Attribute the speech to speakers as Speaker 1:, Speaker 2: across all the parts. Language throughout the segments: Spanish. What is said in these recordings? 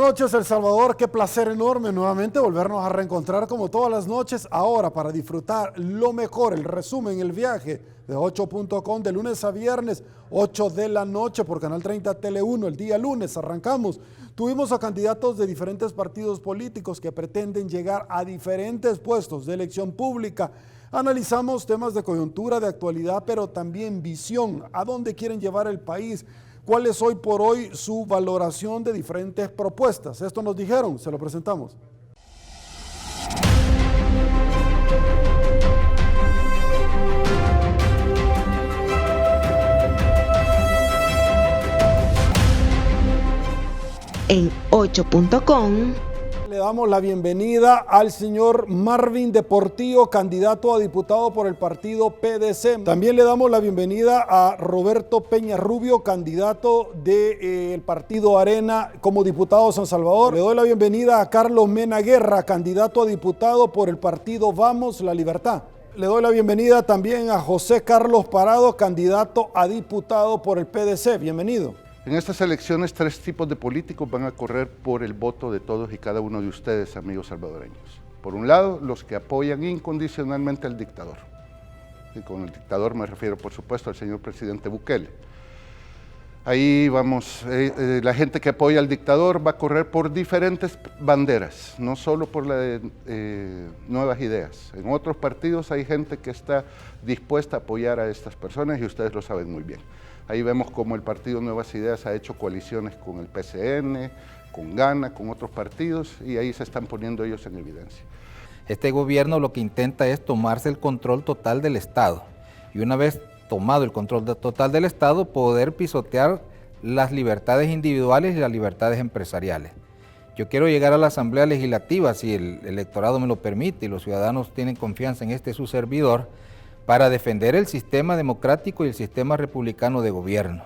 Speaker 1: noches, El Salvador. Qué placer enorme nuevamente volvernos a reencontrar como todas las noches. Ahora para disfrutar lo mejor, el resumen, el viaje de 8.com de lunes a viernes, 8 de la noche por Canal 30 Tele 1. El día lunes arrancamos. Tuvimos a candidatos de diferentes partidos políticos que pretenden llegar a diferentes puestos de elección pública. Analizamos temas de coyuntura, de actualidad, pero también visión. ¿A dónde quieren llevar el país? ¿Cuál es hoy por hoy su valoración de diferentes propuestas? Esto nos dijeron, se lo presentamos.
Speaker 2: En 8.com
Speaker 1: le damos la bienvenida al señor Marvin de Portillo, candidato a diputado por el partido PDC. También le damos la bienvenida a Roberto Peña Rubio, candidato del partido Arena como diputado de San Salvador. Le doy la bienvenida a Carlos Mena Guerra, candidato a diputado por el partido Vamos la Libertad. Le doy la bienvenida también a José Carlos Parado, candidato a diputado por el PDC. Bienvenido.
Speaker 3: En estas elecciones, tres tipos de políticos van a correr por el voto de todos y cada uno de ustedes, amigos salvadoreños. Por un lado, los que apoyan incondicionalmente al dictador. Y con el dictador me refiero, por supuesto, al señor presidente Bukele. Ahí vamos, la gente que apoya al dictador va a correr por diferentes banderas, no solo por la de Nuevas Ideas. En otros partidos hay gente que está dispuesta a apoyar a estas personas y ustedes lo saben muy bien. Ahí vemos cómo el partido Nuevas Ideas ha hecho coaliciones con el PCN, con Gana, con otros partidos, y ahí se están poniendo ellos en evidencia.
Speaker 4: Este gobierno lo que intenta es tomarse el control total del Estado. Y una vez tomado el control total del Estado, poder pisotear las libertades individuales y las libertades empresariales. Yo quiero llegar a la Asamblea Legislativa, si el electorado me lo permite y los ciudadanos tienen confianza en este su servidor, para defender el sistema democrático y el sistema republicano de gobierno,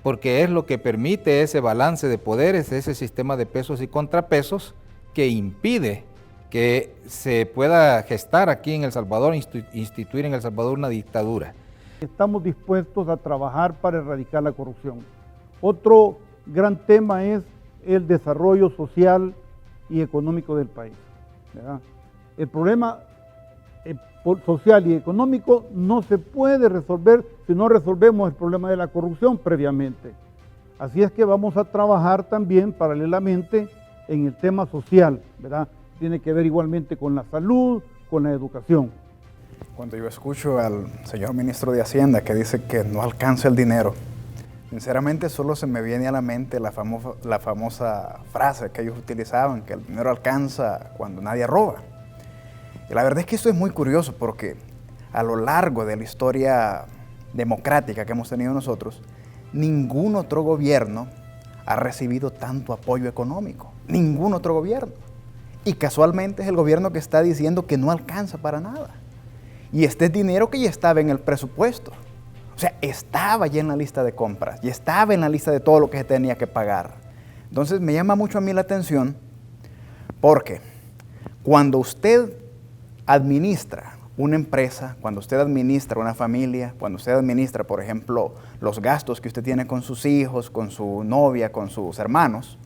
Speaker 4: porque es lo que permite ese balance de poderes, ese sistema de pesos y contrapesos que impide que se pueda gestar aquí en El Salvador, instituir en El Salvador una dictadura.
Speaker 5: Estamos dispuestos a trabajar para erradicar la corrupción. Otro gran tema es el desarrollo social y económico del país, ¿verdad? El problema social y económico no se puede resolver si no resolvemos el problema de la corrupción previamente. Así es que vamos a trabajar también paralelamente en el tema social, ¿verdad? Tiene que ver igualmente con la salud, con la educación.
Speaker 6: Cuando yo escucho al señor ministro de Hacienda que dice que no alcanza el dinero, sinceramente solo se me viene a la mente la famosa frase que ellos utilizaban, que el dinero alcanza cuando nadie roba. Y la verdad es que esto es muy curioso porque a lo largo de la historia democrática que hemos tenido nosotros, ningún otro gobierno ha recibido tanto apoyo económico, ningún otro gobierno. Y casualmente es el gobierno que está diciendo que no alcanza para nada. Y este es dinero que ya estaba en el presupuesto. O sea, estaba ya en la lista de compras, ya estaba en la lista de todo lo que se tenía que pagar. Entonces me llama mucho a mí la atención porque cuando usted administra una empresa, cuando usted administra una familia, cuando usted administra, por ejemplo, los gastos que usted tiene con sus hijos, con su novia, con sus hermanos,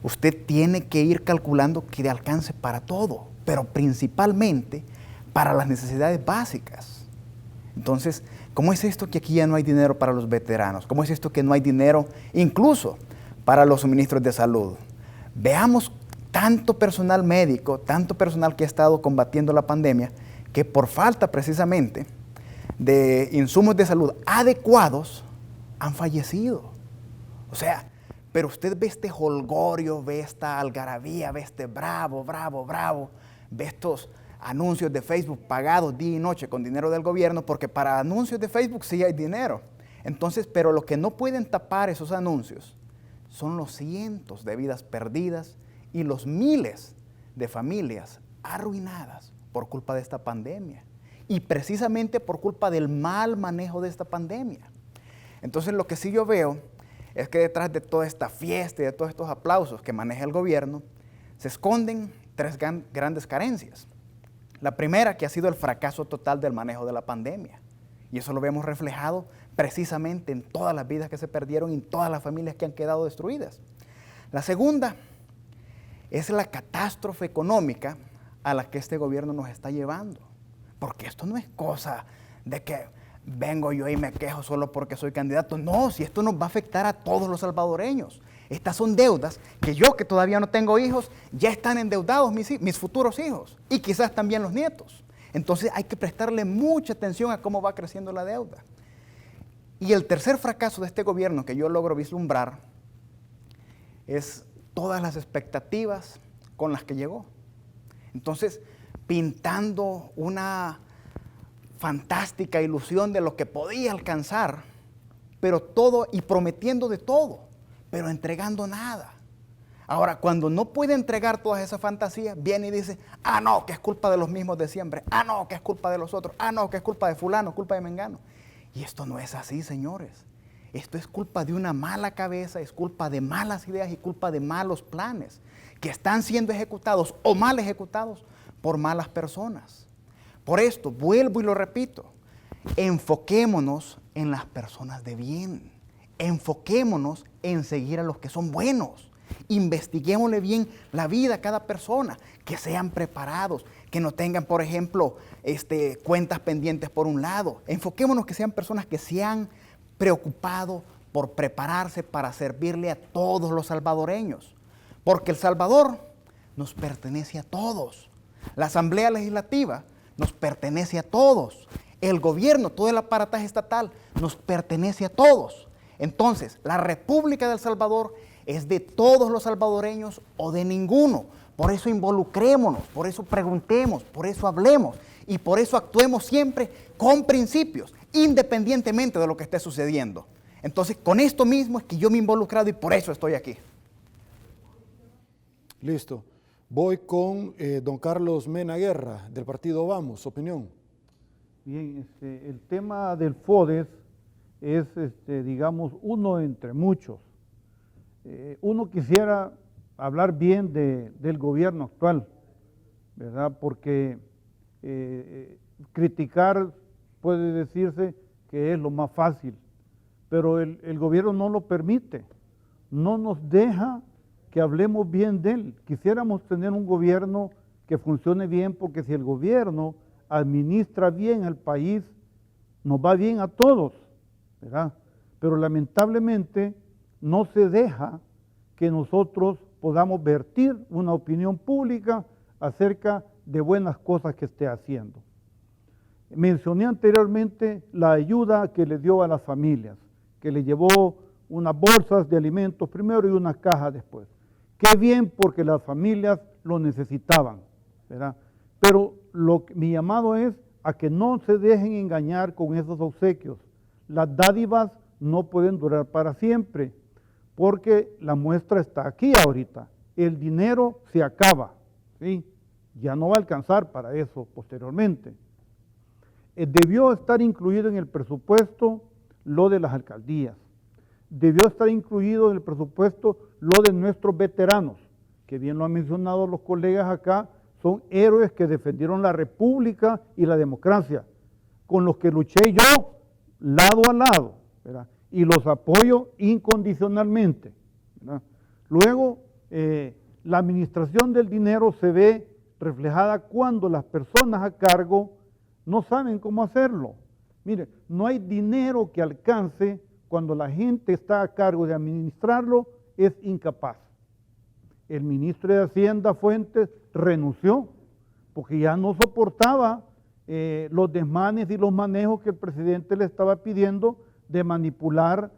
Speaker 6: usted tiene que ir calculando que le alcance para todo, pero principalmente para las necesidades básicas. Entonces, ¿cómo es esto que aquí ya no hay dinero para los veteranos? ¿Cómo es esto que no hay dinero incluso para los suministros de salud? Veamos tanto personal médico, tanto personal que ha estado combatiendo la pandemia, que por falta precisamente de insumos de salud adecuados, han fallecido. O sea, pero usted ve este jolgorio, ve esta algarabía, ve este bravo, ve estos anuncios de Facebook pagados día y noche con dinero del gobierno, porque para anuncios de Facebook sí hay dinero. Entonces, pero lo que no pueden tapar esos anuncios son los cientos de vidas perdidas y los miles de familias arruinadas por culpa de esta pandemia y precisamente por culpa del mal manejo de esta pandemia. Entonces lo que sí yo veo es que detrás de toda esta fiesta y de todos estos aplausos que maneja el gobierno se esconden tres grandes carencias. La primera, que ha sido el fracaso total del manejo de la pandemia, y eso lo vemos reflejado precisamente en todas las vidas que se perdieron y en todas las familias que han quedado destruidas. La segunda es la catástrofe económica a la que este gobierno nos está llevando. Porque esto no es cosa de que vengo yo y me quejo solo porque soy candidato. No, si esto nos va a afectar a todos los salvadoreños. Estas son deudas que yo, que todavía no tengo hijos, ya están endeudados mis futuros hijos y quizás también los nietos. Entonces hay que prestarle mucha atención a cómo va creciendo la deuda. Y el tercer fracaso de este gobierno que yo logro vislumbrar es todas las expectativas con las que llegó. Entonces, pintando una fantástica ilusión de lo que podía alcanzar, pero todo, y prometiendo de todo, pero entregando nada. Ahora, cuando no puede entregar todas esas fantasías, viene y dice, ah, no, que es culpa de los mismos de siempre, ah, no, que es culpa de los otros, ah, no, que es culpa de fulano, culpa de mengano. Y esto no es así, señores. Esto es culpa de una mala cabeza, es culpa de malas ideas y culpa de malos planes que están siendo ejecutados o mal ejecutados por malas personas. Por esto, vuelvo y lo repito, enfoquémonos en las personas de bien. Enfoquémonos en seguir a los que son buenos. Investiguémosle bien la vida a cada persona, que sean preparados, que no tengan, por ejemplo, cuentas pendientes por un lado. Enfoquémonos que sean personas que se han preocupado por prepararse para servirle a todos los salvadoreños. Porque El Salvador nos pertenece a todos. La Asamblea Legislativa nos pertenece a todos. El gobierno, todo el aparataje estatal, nos pertenece a todos. Entonces, la República de El Salvador es de todos los salvadoreños o de ninguno. Por eso involucrémonos, por eso preguntemos, por eso hablemos y por eso actuemos siempre con principios, independientemente de lo que esté sucediendo. Entonces, con esto mismo es que yo me he involucrado y por eso estoy aquí.
Speaker 1: Listo. Voy con don Carlos Mena Guerra, del partido Vamos. Opinión.
Speaker 5: Bien, el tema del FODES es, digamos, uno entre muchos. Uno quisiera hablar bien del gobierno actual, ¿verdad? Porque criticar puede decirse que es lo más fácil, pero el gobierno no lo permite, no nos deja que hablemos bien de él. Quisiéramos tener un gobierno que funcione bien, porque si el gobierno administra bien el país, nos va bien a todos, ¿verdad? Pero lamentablemente no se deja que nosotros podamos vertir una opinión pública acerca de buenas cosas que esté haciendo. Mencioné anteriormente la ayuda que le dio a las familias, que le llevó unas bolsas de alimentos primero y unas cajas después. Qué bien, porque las familias lo necesitaban, ¿verdad? Pero mi llamado es a que no se dejen engañar con esos obsequios. Las dádivas no pueden durar para siempre, porque la muestra está aquí ahorita. El dinero se acaba, ¿sí? Ya no va a alcanzar para eso posteriormente. Debió estar incluido en el presupuesto lo de las alcaldías. Debió estar incluido en el presupuesto lo de nuestros veteranos, que bien lo han mencionado los colegas acá, son héroes que defendieron la república y la democracia, con los que luché yo lado a lado, ¿verdad? Y los apoyo incondicionalmente, ¿verdad? Luego, la administración del dinero se ve reflejada cuando las personas a cargo no saben cómo hacerlo. Mire, no hay dinero que alcance cuando la gente está a cargo de administrarlo, es incapaz. El ministro de Hacienda, Fuentes, renunció porque ya no soportaba los desmanes y los manejos que el presidente le estaba pidiendo de manipular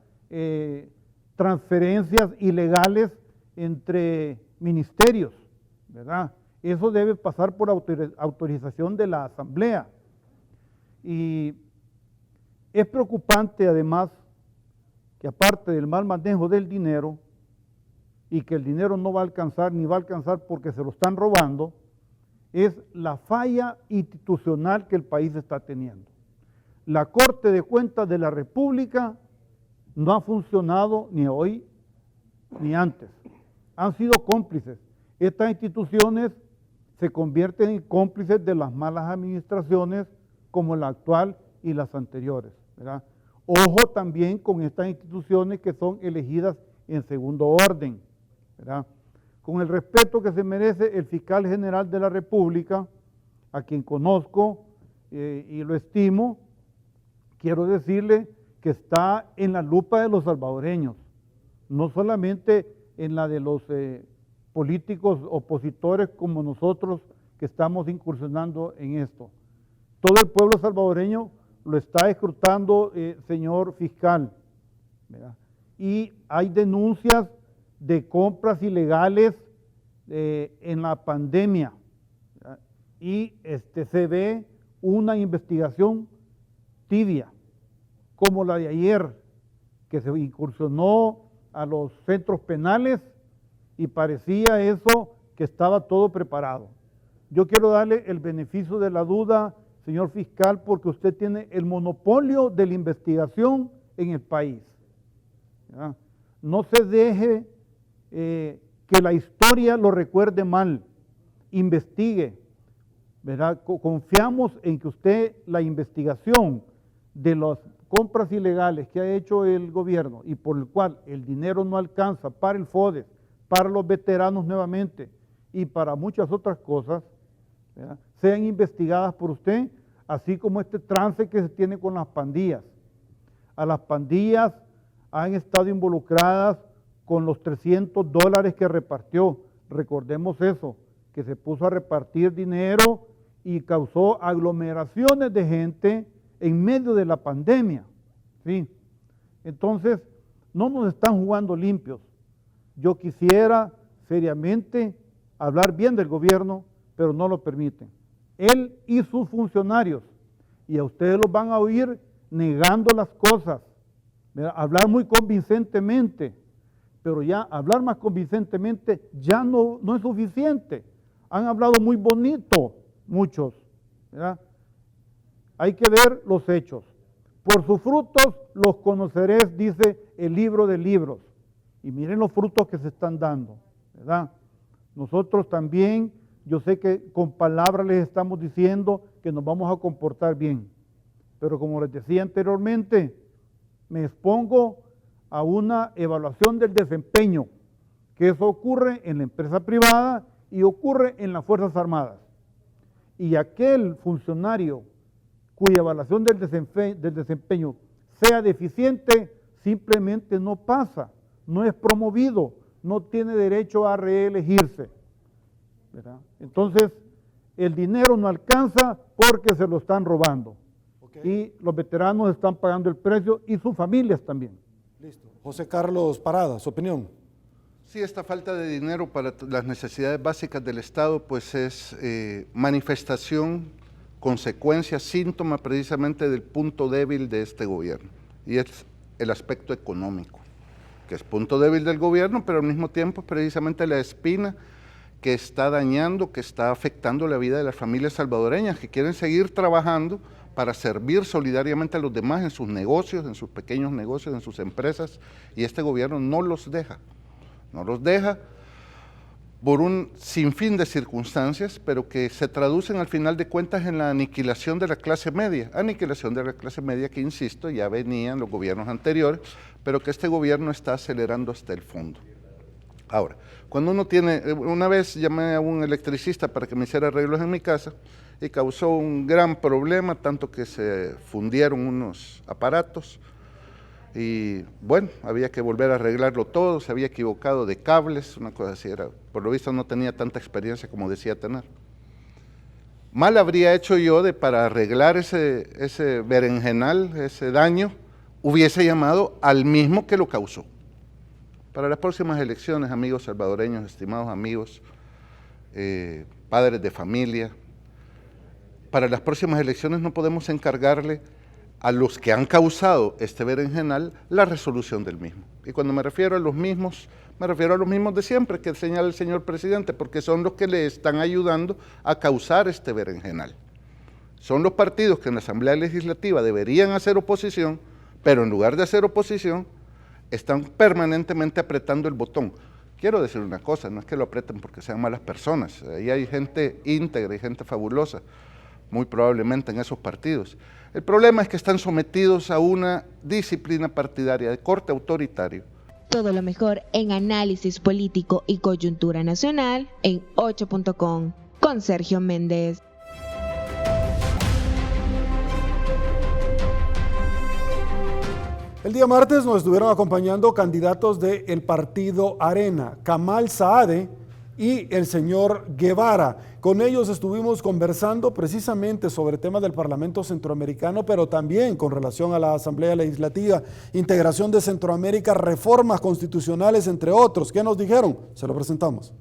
Speaker 5: transferencias ilegales entre ministerios, ¿verdad? Eso debe pasar por autorización de la Asamblea. Y es preocupante además que, aparte del mal manejo del dinero, y que el dinero no va a alcanzar, ni va a alcanzar porque se lo están robando, es la falla institucional que el país está teniendo. La Corte de Cuentas de la República no ha funcionado ni hoy ni antes. Han sido cómplices. Estas instituciones se convierten en cómplices de las malas administraciones como la actual y las anteriores, ¿verdad? Ojo también con estas instituciones que son elegidas en segundo orden, ¿verdad? con el respeto que se merece el fiscal general de la República, a quien conozco y lo estimo, quiero decirle que está en la lupa de los salvadoreños, no solamente en la de los políticos opositores como nosotros que estamos incursionando en esto. Todo el pueblo salvadoreño lo está escrutando, señor fiscal, ¿verdad? Y hay denuncias de compras ilegales en la pandemia, ¿verdad? Y se ve una investigación tibia, como la de ayer, que se incursionó a los centros penales y parecía eso que estaba todo preparado. Yo quiero darle el beneficio de la duda, señor fiscal, porque usted tiene el monopolio de la investigación en el país, ¿verdad? No se deje que la historia lo recuerde mal, investigue, ¿verdad? Confiamos en que usted la investigación de las compras ilegales que ha hecho el gobierno y por el cual el dinero no alcanza para el FODES, para los veteranos nuevamente y para muchas otras cosas, ¿verdad?, sean investigadas por usted, así como este trance que se tiene con las pandillas. A las pandillas han estado involucradas con los $300 que repartió. Recordemos eso, que se puso a repartir dinero y causó aglomeraciones de gente en medio de la pandemia, ¿sí? Entonces, no nos están jugando limpios. Yo quisiera seriamente hablar bien del gobierno, pero no lo permiten. Él y sus funcionarios, y a ustedes los van a oír negando las cosas, ¿verdad? Hablar muy convincentemente, pero ya hablar más convincentemente ya no es suficiente. Han hablado muy bonito muchos, ¿verdad? Hay que ver los hechos. Por sus frutos los conoceréis, dice el libro de libros. Y miren los frutos que se están dando, ¿verdad? Nosotros también, yo sé que con palabras les estamos diciendo que nos vamos a comportar bien. Pero como les decía anteriormente, me expongo a una evaluación del desempeño, que eso ocurre en la empresa privada y ocurre en las Fuerzas Armadas. Y aquel funcionario cuya evaluación del desempeño sea deficiente, simplemente no pasa, no es promovido, no tiene derecho a reelegirse, ¿verdad? Entonces, el dinero no alcanza porque se lo están robando. Okay. Y los veteranos están pagando el precio y sus familias también.
Speaker 1: Listo. José Carlos Parada, su opinión.
Speaker 3: Sí, esta falta de dinero para las necesidades básicas del Estado pues es manifestación, consecuencia, síntoma precisamente del punto débil de este gobierno, y es el aspecto económico, que es punto débil del gobierno, pero al mismo tiempo es precisamente la espina que está dañando, que está afectando la vida de las familias salvadoreñas que quieren seguir trabajando para servir solidariamente a los demás en sus negocios, en sus pequeños negocios, en sus empresas, y este gobierno no los deja por un sinfín de circunstancias, pero que se traducen al final de cuentas en la aniquilación de la clase media que, insisto, ya venían los gobiernos anteriores, pero que este gobierno está acelerando hasta el fondo. Ahora, cuando uno tiene, una vez llamé a un electricista para que me hiciera arreglos en mi casa y causó un gran problema, tanto que se fundieron unos aparatos y bueno, había que volver a arreglarlo todo, se había equivocado de cables, una cosa así, por lo visto no tenía tanta experiencia como decía tener. Mal habría hecho yo para arreglar ese berenjenal, ese daño, hubiese llamado al mismo que lo causó. Para las próximas elecciones, amigos salvadoreños, estimados amigos, padres de familia, para las próximas elecciones no podemos encargarle a los que han causado este berenjenal la resolución del mismo. Y cuando me refiero a los mismos de siempre que señala el señor presidente, porque son los que le están ayudando a causar este berenjenal. Son los partidos que en la Asamblea Legislativa deberían hacer oposición, pero en lugar de hacer oposición, están permanentemente apretando el botón. Quiero decir una cosa, no es que lo aprieten porque sean malas personas, ahí hay gente íntegra y gente fabulosa, muy probablemente en esos partidos. El problema es que están sometidos a una disciplina partidaria de corte autoritario.
Speaker 2: Todo lo mejor en análisis político y coyuntura nacional en 8.com con Sergio Méndez.
Speaker 1: El día martes nos estuvieron acompañando candidatos del partido Arena, Kamal Saade y el señor Guevara. Con ellos estuvimos conversando precisamente sobre temas del Parlamento Centroamericano, pero también con relación a la Asamblea Legislativa, integración de Centroamérica, reformas constitucionales, entre otros. ¿Qué nos dijeron? Se lo presentamos.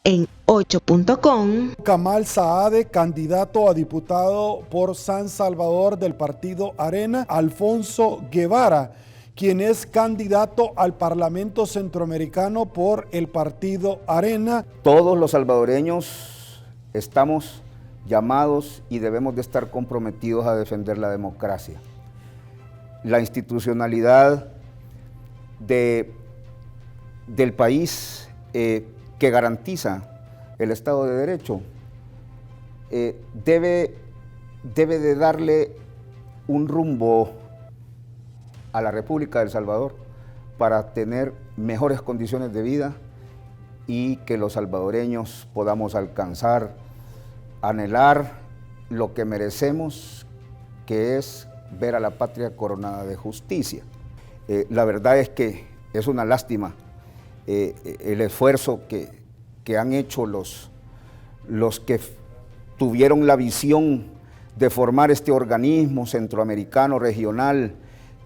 Speaker 2: En 8.com,
Speaker 1: Kamal Saade, candidato a diputado por San Salvador del partido Arena. Alfonso Guevara, quien es candidato al Parlamento Centroamericano por el partido Arena.
Speaker 7: Todos los salvadoreños estamos llamados y debemos de estar comprometidos a defender la democracia, la institucionalidad del país que garantiza el Estado de Derecho, debe de darle un rumbo a la República de El Salvador para tener mejores condiciones de vida y que los salvadoreños podamos alcanzar, anhelar lo que merecemos, que es ver a la patria coronada de justicia. La verdad es que es una lástima el esfuerzo que han hecho los que tuvieron la visión de formar este organismo centroamericano regional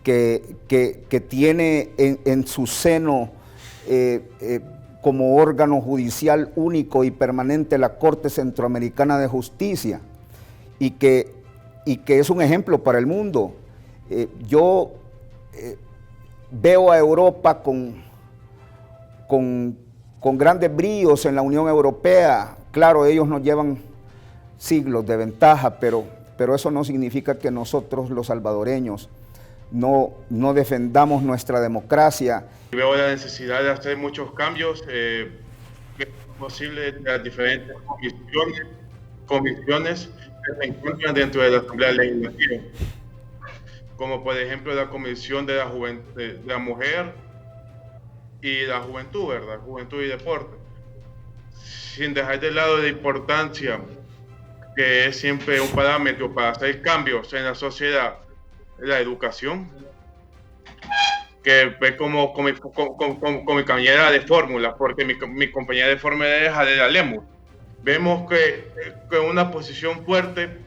Speaker 7: que tiene en su seno como órgano judicial único y permanente la Corte Centroamericana de Justicia y que es un ejemplo para el mundo. Yo veo a Europa con grandes bríos en la Unión Europea. Claro, ellos nos llevan siglos de ventaja, pero eso no significa que nosotros los salvadoreños no defendamos nuestra democracia.
Speaker 8: Veo la necesidad de hacer muchos cambios que es posible de las diferentes comisiones que se encuentran dentro de la Asamblea Legislativa, como por ejemplo la Comisión de la Mujer y la Juventud, ¿verdad? Juventud y Deporte. Sin dejar de lado la importancia que es siempre un parámetro para hacer cambios en la sociedad, la educación, que ve como mi compañera de fórmula, porque mi compañera de fórmula es Adela Lemus. Vemos que una posición fuerte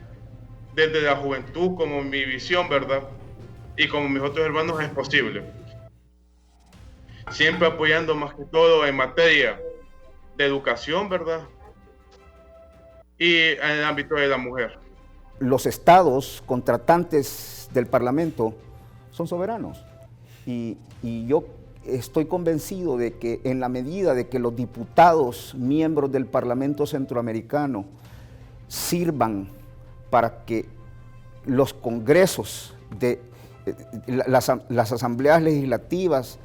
Speaker 8: desde la juventud, como mi visión, ¿verdad? Y como mis otros hermanos es posible. Siempre apoyando más que todo en materia de educación, ¿verdad? Y en el ámbito de la mujer.
Speaker 7: Los estados contratantes del Parlamento son soberanos y yo estoy convencido de que en la medida de que los diputados, miembros del Parlamento Centroamericano, sirvan para que los congresos de las asambleas legislativas,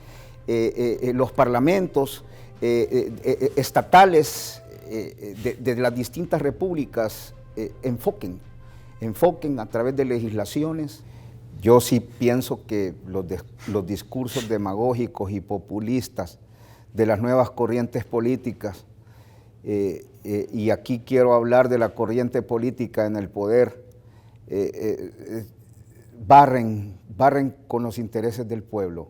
Speaker 7: los parlamentos estatales de las distintas repúblicas enfoquen a través de legislaciones. Yo sí pienso que los discursos demagógicos y populistas de las nuevas corrientes políticas, y aquí quiero hablar de la corriente política en el poder, barren con los intereses del pueblo.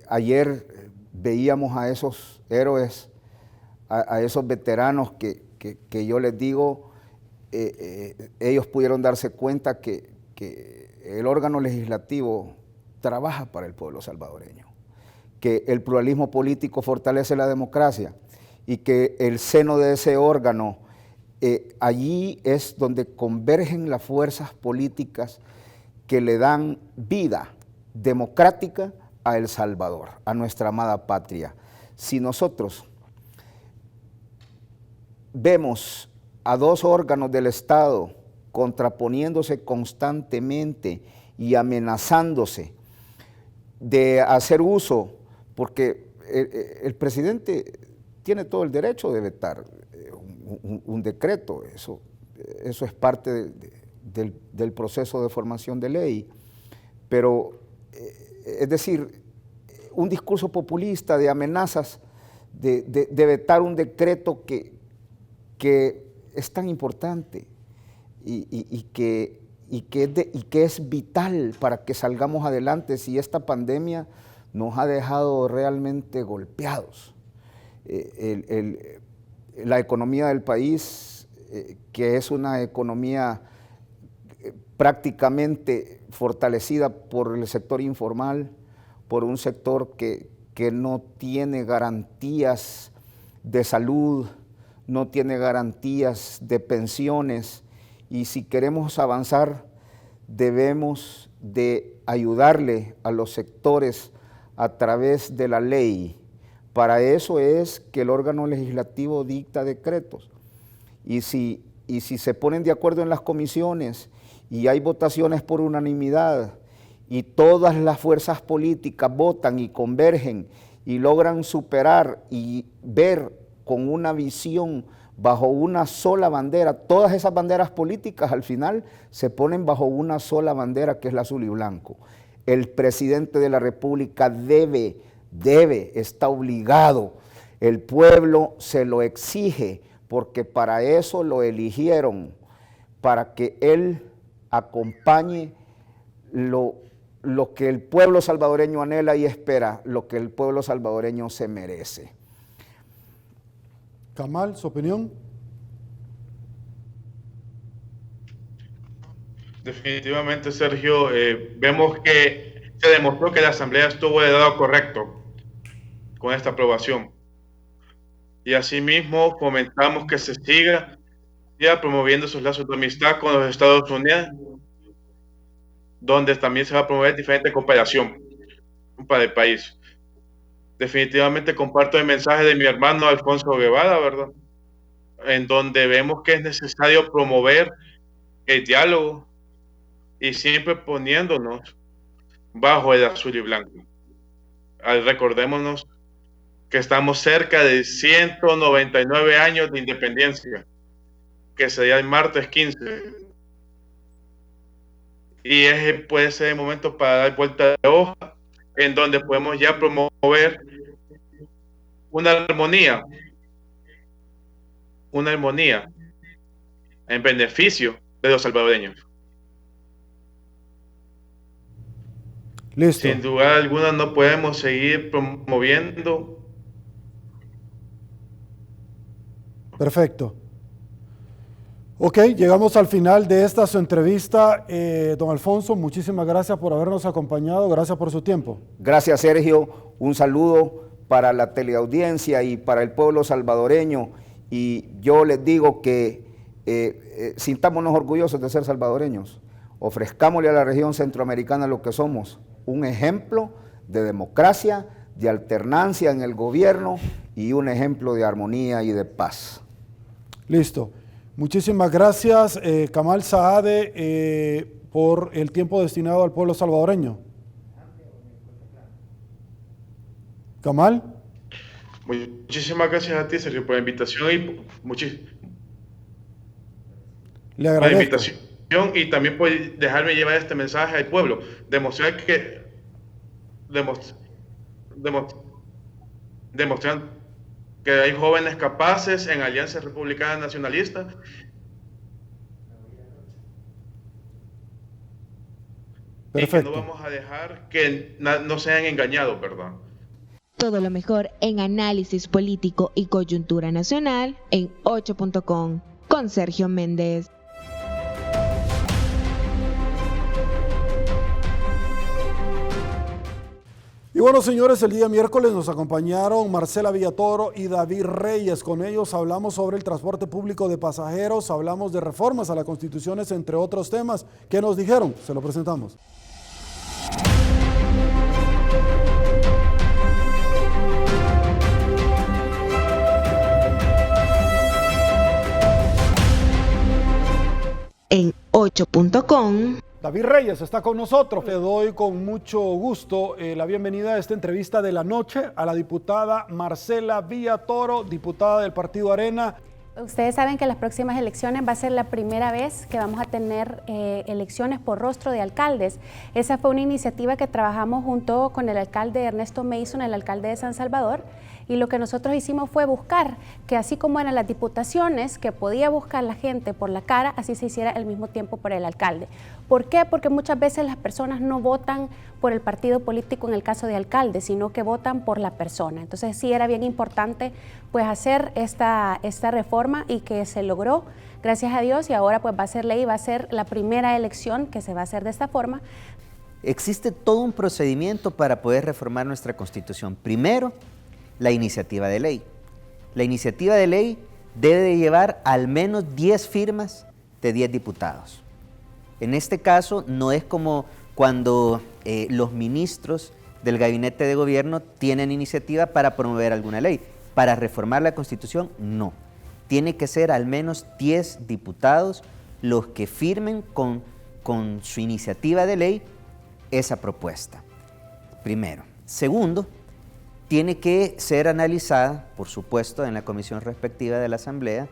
Speaker 7: Ayer veíamos a esos héroes, a esos veteranos que yo les digo, ellos pudieron darse cuenta que el órgano legislativo trabaja para el pueblo salvadoreño, que el pluralismo político fortalece la democracia y que el seno de ese órgano, allí es donde convergen las fuerzas políticas que le dan vida democrática a El Salvador, a nuestra amada patria. Si nosotros vemos a dos órganos del Estado contraponiéndose constantemente y amenazándose de hacer uso, porque el presidente tiene todo el derecho de vetar un decreto. Eso es parte del proceso de formación de ley. Pero, es decir, un discurso populista de amenazas, de vetar un decreto que es tan importante y que es vital para que salgamos adelante si esta pandemia nos ha dejado realmente golpeados. La economía del país, que es una economía prácticamente fortalecida por el sector informal, por un sector que no tiene garantías de salud, no tiene garantías de pensiones, y si queremos avanzar debemos de ayudarle a los sectores a través de la ley. Para eso es que el órgano legislativo dicta decretos, y si se ponen de acuerdo en las comisiones y hay votaciones por unanimidad y todas las fuerzas políticas votan y convergen y logran superar y ver con una visión bajo una sola bandera, todas esas banderas políticas al final se ponen bajo una sola bandera, que es la azul y blanco. El presidente de la República está obligado, el pueblo se lo exige, porque para eso lo eligieron, para que él acompañe lo que el pueblo salvadoreño anhela y espera, lo que el pueblo salvadoreño se merece.
Speaker 1: Kamal, ¿su opinión?
Speaker 8: Definitivamente, Sergio, vemos que se demostró que la Asamblea estuvo de lado correcto con esta aprobación. Y asimismo fomentamos que se siga promoviendo esos lazos de amistad con los Estados Unidos, donde también se va a promover diferente cooperación para el país. Definitivamente comparto el mensaje de mi hermano Alfonso Guevara, ¿verdad? En donde vemos que es necesario promover el diálogo y siempre poniéndonos bajo el azul y blanco. Recordémonos que estamos cerca de 199 años de independencia, que sería el martes 15. Y ese puede ser el momento para dar vuelta de hoja, en donde podemos ya promover una armonía en beneficio de los salvadoreños.
Speaker 1: Listo.
Speaker 8: Sin duda alguna no podemos seguir promoviendo.
Speaker 1: Perfecto. Ok, llegamos al final de esta su entrevista. Don Alfonso, muchísimas gracias por habernos acompañado, gracias por su tiempo.
Speaker 7: Gracias, Sergio, un saludo para la teleaudiencia y para el pueblo salvadoreño, y yo les digo que sintámonos orgullosos de ser salvadoreños, ofrezcámosle a la región centroamericana lo que somos, un ejemplo de democracia, de alternancia en el gobierno y un ejemplo de armonía y de paz.
Speaker 1: Listo. Muchísimas gracias, Kamal Saade, por el tiempo destinado al pueblo salvadoreño. Kamal.
Speaker 8: Muchísimas gracias a ti, Sergio, por la invitación y
Speaker 1: Le agradezco.
Speaker 8: la invitación, y también por dejarme llevar este mensaje al pueblo, demostrar que hay jóvenes capaces en Alianza Republicana Nacionalista
Speaker 1: Perfecto.
Speaker 8: y que no vamos a dejar que no sean engañados, ¿verdad?
Speaker 2: Todo lo mejor en análisis político y coyuntura nacional en 8.com con Sergio Méndez.
Speaker 1: Y bueno, señores, el día miércoles nos acompañaron Marcela Villatoro y David Reyes. Con ellos hablamos sobre el transporte público de pasajeros, hablamos de reformas a las constituciones, entre otros temas. ¿Qué nos dijeron? Se lo presentamos.
Speaker 2: En 8.com
Speaker 1: David Reyes está con nosotros. Le doy con mucho gusto la bienvenida a esta entrevista de la noche a la diputada Marcela Villatoro, diputada del Partido Arena.
Speaker 9: Ustedes saben que las próximas elecciones va a ser la primera vez que vamos a tener elecciones por rostro de alcaldes. Esa fue una iniciativa que trabajamos junto con el alcalde Ernesto Mason, el alcalde de San Salvador, y lo que nosotros hicimos fue buscar que así como eran las diputaciones, que podía buscar la gente por la cara, así se hiciera al mismo tiempo por el alcalde. ¿Por qué? Porque muchas veces las personas no votan por el partido político en el caso de alcalde, sino que votan por la persona. Entonces sí era bien importante pues hacer esta reforma y que se logró, gracias a Dios, y ahora pues va a ser ley, va a ser la primera elección que se va a hacer de esta forma.
Speaker 10: Existe todo un procedimiento para poder reformar nuestra Constitución. Primero, la iniciativa de ley. La iniciativa de ley debe de llevar al menos 10 firmas de 10 diputados. En este caso no es como cuando los ministros del gabinete de gobierno tienen iniciativa para promover alguna ley. Para reformar la Constitución, no. Tiene que ser al menos 10 diputados los que firmen con su iniciativa de ley esa propuesta. Primero. Segundo, tiene que ser analizada, por supuesto, en la comisión respectiva de la Asamblea,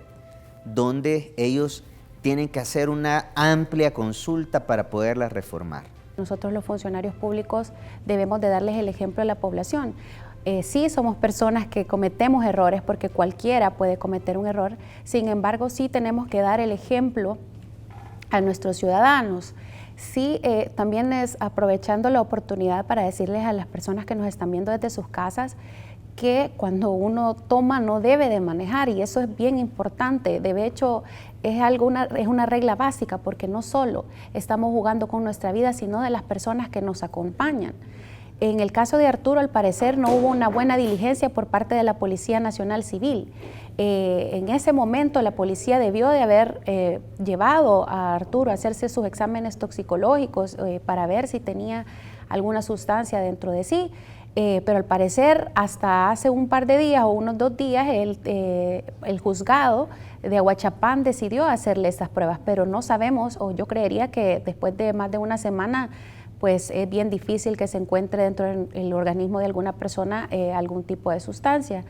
Speaker 10: donde ellos tienen que hacer una amplia consulta para poderla reformar.
Speaker 9: Nosotros los funcionarios públicos debemos de darles el ejemplo a la población. Sí somos personas que cometemos errores porque cualquiera puede cometer un error, sin embargo sí tenemos que dar el ejemplo a nuestros ciudadanos. Sí, también es aprovechando la oportunidad para decirles a las personas que nos están viendo desde sus casas que cuando uno toma no debe de manejar, y eso es bien importante. De hecho, es una regla básica, porque no solo estamos jugando con nuestra vida, sino de las personas que nos acompañan. En el caso de Arturo, al parecer, no hubo una buena diligencia por parte de la Policía Nacional Civil. En ese momento la policía debió de haber llevado a Arturo a hacerse sus exámenes toxicológicos para ver si tenía alguna sustancia dentro de sí, pero al parecer hasta hace un par de días o unos 2 días el juzgado de Aguachapán decidió hacerle estas pruebas, pero no sabemos, o yo creería que después de más de una semana pues es bien difícil que se encuentre dentro del organismo de alguna persona algún tipo de sustancia.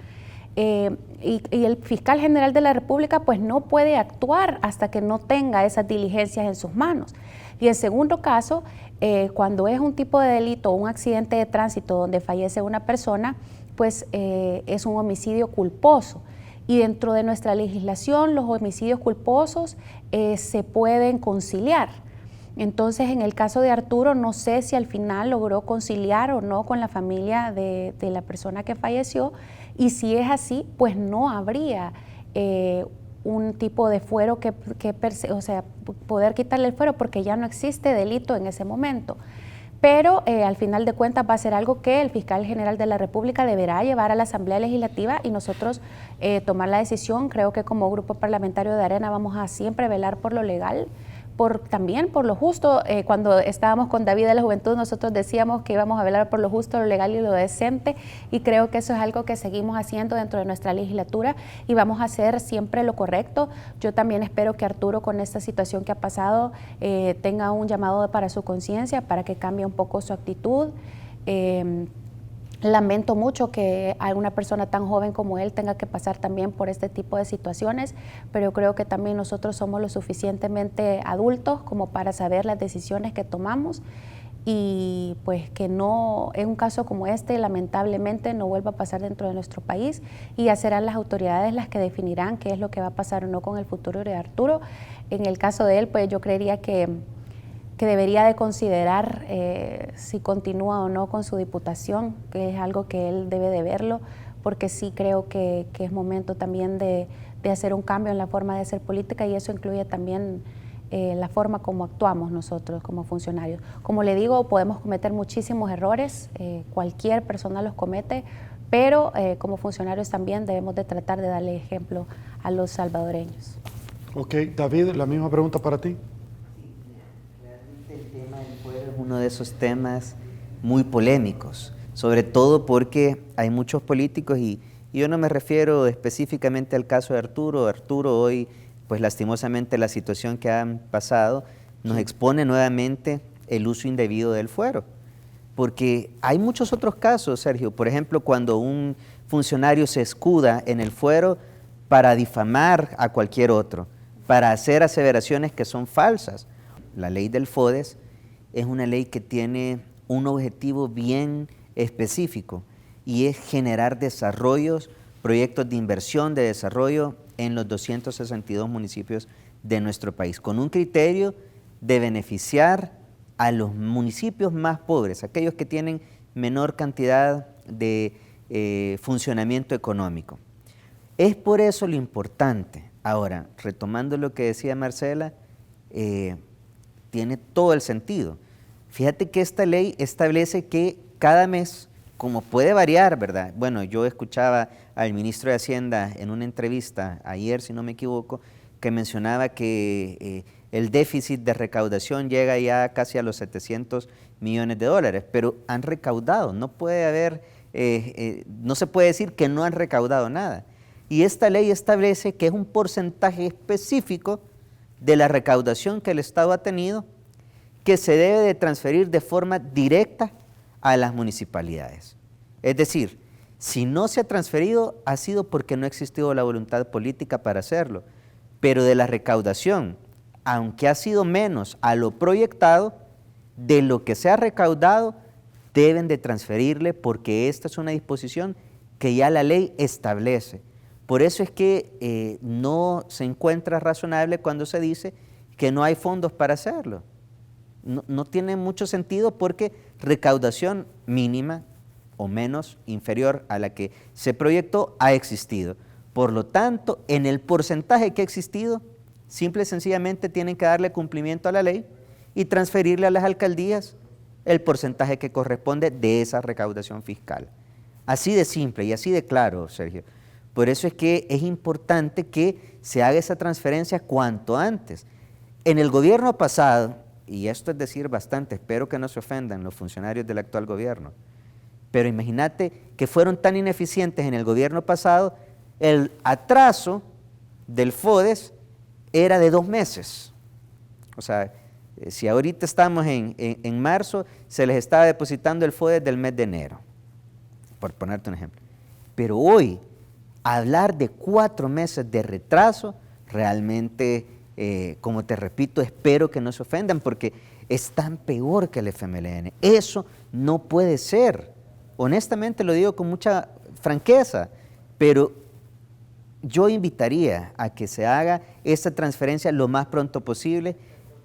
Speaker 9: Y el fiscal general de la República pues no puede actuar hasta que no tenga esas diligencias en sus manos. Y en segundo caso, cuando es un tipo de delito o un accidente de tránsito donde fallece una persona, pues es un homicidio culposo. Y dentro de nuestra legislación los homicidios culposos se pueden conciliar. Entonces, en el caso de Arturo, no sé si al final logró conciliar o no con la familia de la persona que falleció, y si es así, pues no habría un tipo de fuero o sea, poder quitarle el fuero, porque ya no existe delito en ese momento. Pero al final de cuentas va a ser algo que el fiscal general de la República deberá llevar a la Asamblea Legislativa y nosotros tomar la decisión. Creo que como grupo parlamentario de Arena vamos a siempre velar por lo legal, también por lo justo. Cuando estábamos con David de la Juventud, nosotros decíamos que íbamos a velar por lo justo, lo legal y lo decente, y creo que eso es algo que seguimos haciendo dentro de nuestra legislatura y vamos a hacer siempre lo correcto. Yo también espero que Arturo, con esta situación que ha pasado, tenga un llamado para su conciencia, para que cambie un poco su actitud. Lamento mucho que alguna persona tan joven como él tenga que pasar también por este tipo de situaciones, pero creo que también nosotros somos lo suficientemente adultos como para saber las decisiones que tomamos y pues que no, en un caso como este, lamentablemente no vuelva a pasar dentro de nuestro país, y ya serán las autoridades las que definirán qué es lo que va a pasar o no con el futuro de Arturo. En el caso de él, pues yo creería que debería de considerar si continúa o no con su diputación, que es algo que él debe de verlo, porque sí creo que es momento también de hacer un cambio en la forma de hacer política, y eso incluye también la forma como actuamos nosotros como funcionarios. Como le digo, podemos cometer muchísimos errores, cualquier persona los comete, pero como funcionarios también debemos de tratar de darle ejemplo a los salvadoreños.
Speaker 1: Ok, David, la misma pregunta para ti.
Speaker 10: Uno de esos temas muy polémicos, sobre todo porque hay muchos políticos, y yo no me refiero específicamente al caso de Arturo. Arturo hoy, pues lastimosamente la situación que han pasado, nos expone nuevamente el uso indebido del fuero. Porque hay muchos otros casos, Sergio. Por ejemplo, cuando un funcionario se escuda en el fuero para difamar a cualquier otro, para hacer aseveraciones que son falsas. La ley del FODES es una ley que tiene un objetivo bien específico y es generar desarrollos, proyectos de inversión, de desarrollo en los 262 municipios de nuestro país, con un criterio de beneficiar a los municipios más pobres, aquellos que tienen menor cantidad de funcionamiento económico. Es por eso lo importante. Ahora, retomando lo que decía Marcela, tiene todo el sentido. Fíjate que esta ley establece que cada mes, como puede variar, ¿verdad? Bueno, yo escuchaba al ministro de Hacienda en una entrevista ayer, si no me equivoco, que mencionaba que el déficit de recaudación llega ya casi a los 700 millones de dólares, pero han recaudado, no puede haber, no se puede decir que no han recaudado nada. Y esta ley establece que es un porcentaje específico de la recaudación que el Estado ha tenido que se debe de transferir de forma directa a las municipalidades. Es decir, si no se ha transferido, ha sido porque no ha existido la voluntad política para hacerlo. Pero de la recaudación, aunque ha sido menos a lo proyectado, de lo que se ha recaudado, deben de transferirle porque esta es una disposición que ya la ley establece. Por eso es que no se encuentra razonable cuando se dice que no hay fondos para hacerlo. No tiene mucho sentido porque recaudación mínima o menos, inferior a la que se proyectó, ha existido. Por lo tanto, en el porcentaje que ha existido, simple y sencillamente tienen que darle cumplimiento a la ley y transferirle a las alcaldías el porcentaje que corresponde de esa recaudación fiscal. Así de simple y así de claro, Sergio. Por eso es que es importante que se haga esa transferencia cuanto antes. En el gobierno pasado, y esto es decir bastante, espero que no se ofendan los funcionarios del actual gobierno, pero imagínate que fueron tan ineficientes en el gobierno pasado, el atraso del FODES era de 2 meses. O sea, si ahorita estamos en marzo, se les estaba depositando el FODES del mes de enero, por ponerte un ejemplo. Pero hoy, hablar de 4 meses de retraso, realmente, como te repito, espero que no se ofendan porque es tan peor que el FMLN. Eso no puede ser. Honestamente lo digo con mucha franqueza, pero yo invitaría a que se haga esta transferencia lo más pronto posible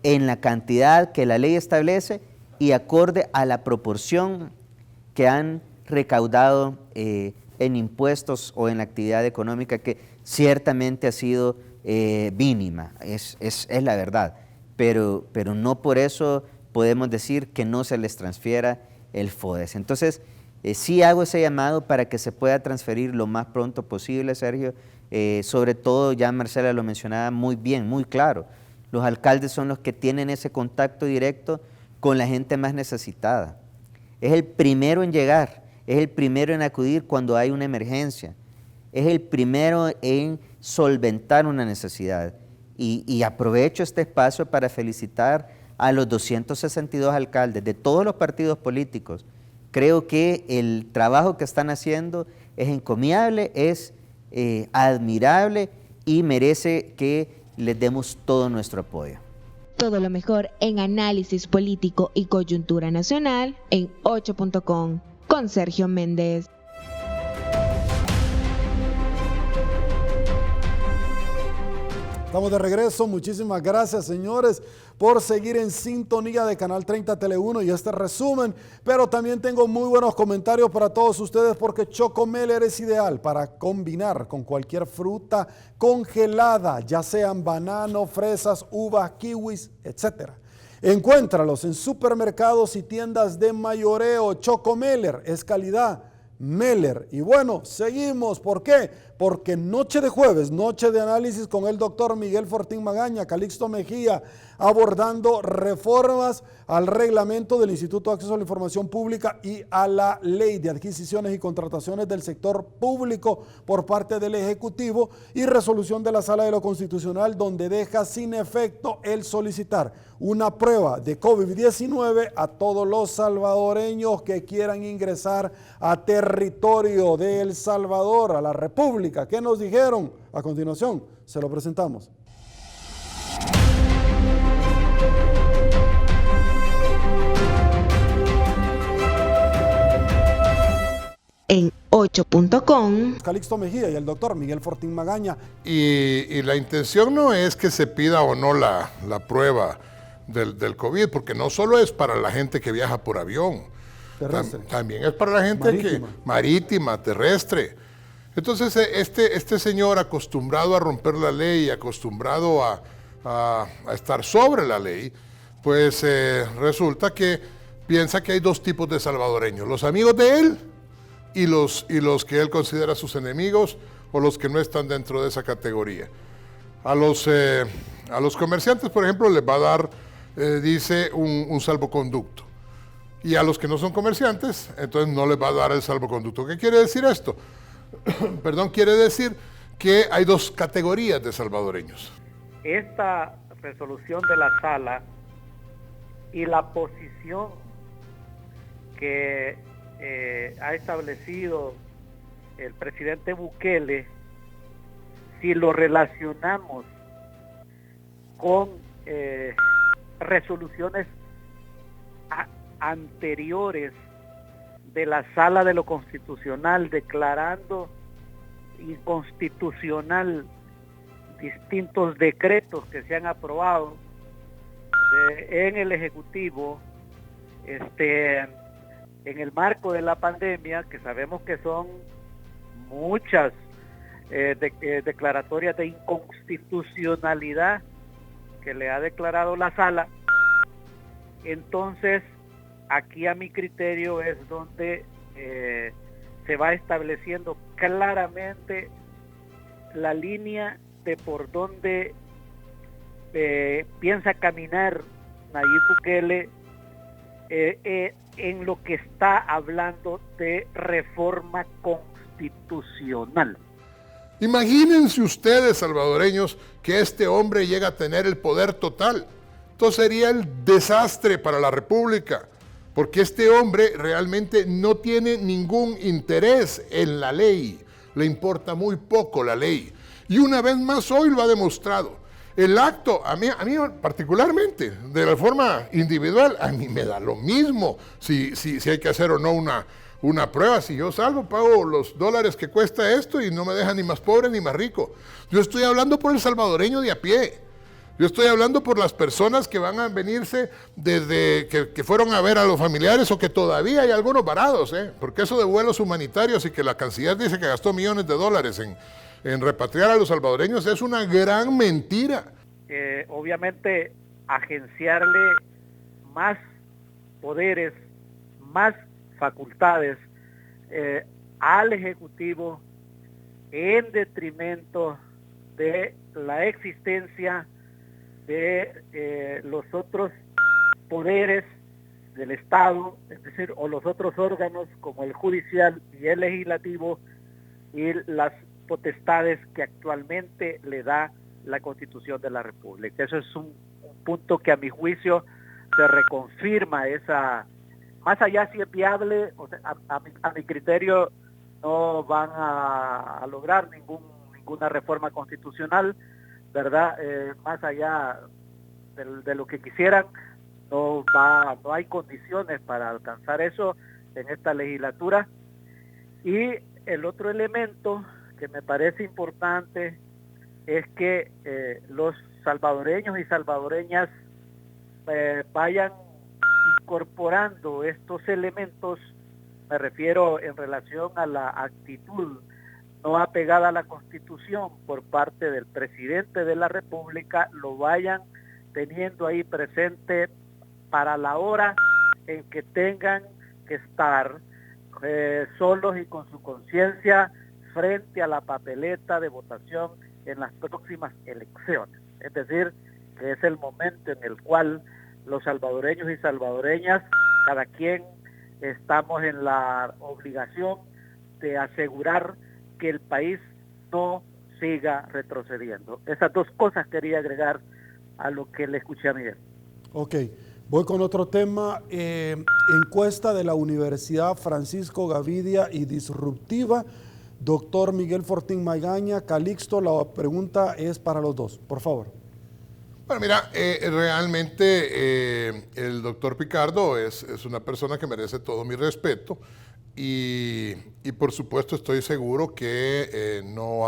Speaker 10: en la cantidad que la ley establece y acorde a la proporción que han recaudado en impuestos o en la actividad económica que ciertamente ha sido mínima, es la verdad, pero no por eso podemos decir que no se les transfiera el FODES. Entonces, sí hago ese llamado para que se pueda transferir lo más pronto posible, Sergio, sobre todo, ya Marcela lo mencionaba muy bien, muy claro, los alcaldes son los que tienen ese contacto directo con la gente más necesitada. Es el primero en llegar, es el primero en acudir cuando hay una emergencia, es el primero en solventar una necesidad. Y aprovecho este espacio para felicitar a los 262 alcaldes de todos los partidos políticos. Creo que el trabajo que están haciendo es encomiable, es admirable y merece que les demos todo nuestro apoyo.
Speaker 2: Todo lo mejor en análisis político y coyuntura nacional en 8.com con Sergio Méndez.
Speaker 1: Estamos de regreso. Muchísimas gracias, señores, por seguir en sintonía de Canal 30 Tele1 y este resumen. Pero también tengo muy buenos comentarios para todos ustedes porque Chocomeller es ideal para combinar con cualquier fruta congelada, ya sean banano, fresas, uvas, kiwis, etc. Encuéntralos en supermercados y tiendas de mayoreo. Chocomeller es calidad Meller. Y bueno, seguimos. ¿Por qué? Porque noche de jueves, noche de análisis con el doctor Miguel Fortín Magaña, Calixto Mejía, abordando reformas al reglamento del Instituto de Acceso a la Información Pública y a la Ley de Adquisiciones y Contrataciones del Sector Público por parte del Ejecutivo, y resolución de la Sala de lo Constitucional donde deja sin efecto el solicitar una prueba de COVID-19 a todos los salvadoreños que quieran ingresar a territorio de El Salvador, a la República. ¿Qué nos dijeron? A continuación se lo presentamos.
Speaker 2: En 8.com,
Speaker 1: Calixto Mejía y el doctor Miguel Fortín Magaña.
Speaker 11: Y la intención no es que se pida o no la prueba del COVID, porque no solo es para la gente que viaja por avión, también es para la gente marítima, terrestre. Entonces este señor, acostumbrado a romper la ley, acostumbrado a estar sobre la ley, pues resulta que piensa que hay dos tipos de salvadoreños: los amigos de él y los que él considera sus enemigos, o los que no están dentro de esa categoría. A los comerciantes, por ejemplo, les va a dar, dice, un salvoconducto. Y a los que no son comerciantes, entonces no les va a dar el salvoconducto. ¿Qué quiere decir esto? Perdón, quiere decir que hay dos categorías de salvadoreños.
Speaker 12: Esta resolución de la sala y la posición que ha establecido el presidente Bukele, si lo relacionamos con resoluciones anteriores de la Sala de lo Constitucional declarando inconstitucional distintos decretos que se han aprobado en el Ejecutivo, en el marco de la pandemia, que sabemos que son muchas declaratorias de inconstitucionalidad que le ha declarado la sala. Entonces, aquí a mi criterio es donde se va estableciendo claramente la línea de por donde piensa caminar Nayib Bukele en lo que está hablando de reforma constitucional.
Speaker 11: Imagínense ustedes, salvadoreños, que este hombre llega a tener el poder total. Entonces sería el desastre para la República, porque este hombre realmente no tiene ningún interés en la ley, le importa muy poco la ley. Y una vez más hoy lo ha demostrado. El acto, a mí particularmente, de la forma individual, a mí me da lo mismo si hay que hacer o no una prueba. Si yo salgo, pago los dólares que cuesta esto y no me deja ni más pobre ni más rico. Yo estoy hablando por el salvadoreño de a pie. Yo estoy hablando por las personas que van a venirse desde que fueron a ver a los familiares, o que todavía hay algunos varados, porque eso de vuelos humanitarios y que la canciller dice que gastó millones de dólares en repatriar a los salvadoreños es una gran mentira.
Speaker 12: Obviamente, agenciarle más poderes, más facultades al Ejecutivo en detrimento de la existencia de los otros poderes del Estado, es decir, o los otros órganos como el judicial y el legislativo, y las potestades que actualmente le da la Constitución de la República. Eso es un punto que a mi juicio se reconfirma esa, más allá si es viable, o sea, a mi criterio no van a lograr ninguna reforma constitucional, ¿verdad? Más allá de lo que quisieran, no hay condiciones para alcanzar eso en esta legislatura. Y el otro elemento que me parece importante es que los salvadoreños y salvadoreñas vayan incorporando estos elementos, me refiero en relación a la actitud no apegada a la Constitución por parte del presidente de la República, lo vayan teniendo ahí presente para la hora en que tengan que estar solos y con su conciencia frente a la papeleta de votación en las próximas elecciones. Es decir, que es el momento en el cual los salvadoreños y salvadoreñas, cada quien estamos en la obligación de asegurar que el país no siga retrocediendo. Esas dos cosas quería agregar a lo que le escuché a Miguel.
Speaker 1: Ok, voy con otro tema. Encuesta de la Universidad Francisco Gavidia y disruptiva. Doctor Miguel Fortín Magaña, Calixto, la pregunta es para los dos, por favor.
Speaker 11: Bueno, mira, realmente el doctor Picardo es una persona que merece todo mi respeto y por supuesto estoy seguro que no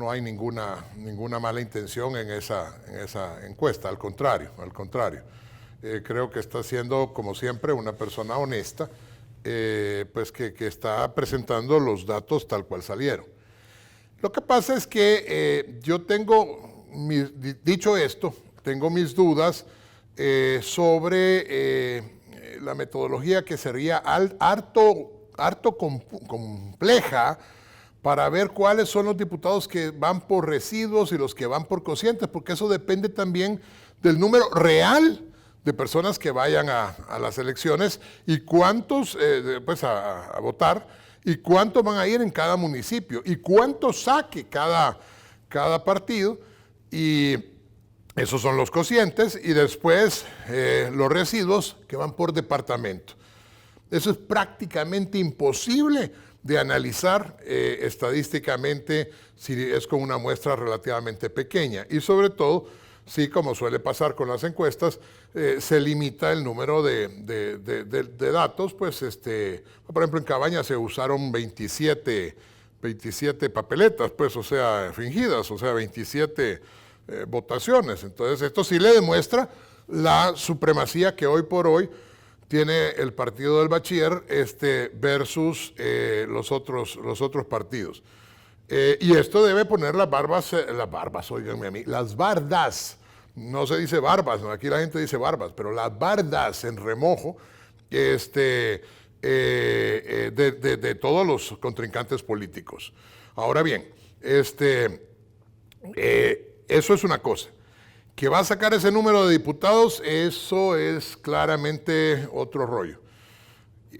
Speaker 11: hay ninguna mala intención en esa encuesta, al contrario. Creo que está siendo, como siempre, una persona honesta, pues que está presentando los datos tal cual salieron. Lo que pasa es que yo tengo, dicho esto, tengo mis dudas sobre la metodología que sería harto compleja para ver cuáles son los diputados que van por residuos y los que van por cocientes, porque eso depende también del número real de personas que vayan a las elecciones y cuántos, pues a votar, y cuántos van a ir en cada municipio, y cuánto saque cada partido, y esos son los cocientes, y después los residuos que van por departamento. Eso es prácticamente imposible de analizar estadísticamente si es con una muestra relativamente pequeña, y sobre todo, sí, como suele pasar con las encuestas, se limita el número de datos, pues por ejemplo en Cabaña se usaron 27 papeletas, pues, o sea, fingidas, o sea, 27 votaciones. Entonces esto sí le demuestra la supremacía que hoy por hoy tiene el partido del Bachiller versus los otros partidos. Y esto debe poner las bardas, no se dice barbas, ¿no? Aquí la gente dice barbas, pero las bardas en remojo de todos los contrincantes políticos. Ahora bien, eso es una cosa. Que va a sacar ese número de diputados, eso es claramente otro rollo.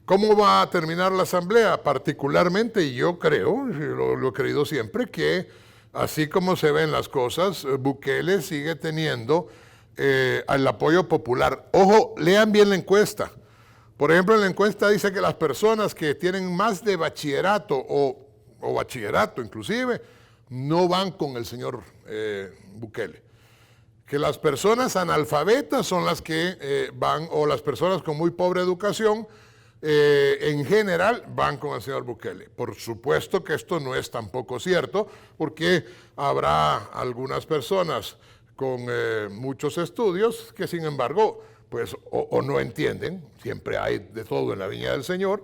Speaker 11: ¿Cómo va a terminar la asamblea? Particularmente, yo creo, lo he creído siempre, que así como se ven las cosas, Bukele sigue teniendo el apoyo popular. Ojo, lean bien la encuesta. Por ejemplo, en la encuesta dice que las personas que tienen más de bachillerato o bachillerato inclusive, no van con el señor Bukele. Que las personas analfabetas son las que van, o las personas con muy pobre educación, en general van con el señor Bukele. Por supuesto que esto no es tampoco cierto, porque habrá algunas personas con muchos estudios que sin embargo, pues o no entienden, siempre hay de todo en la viña del Señor,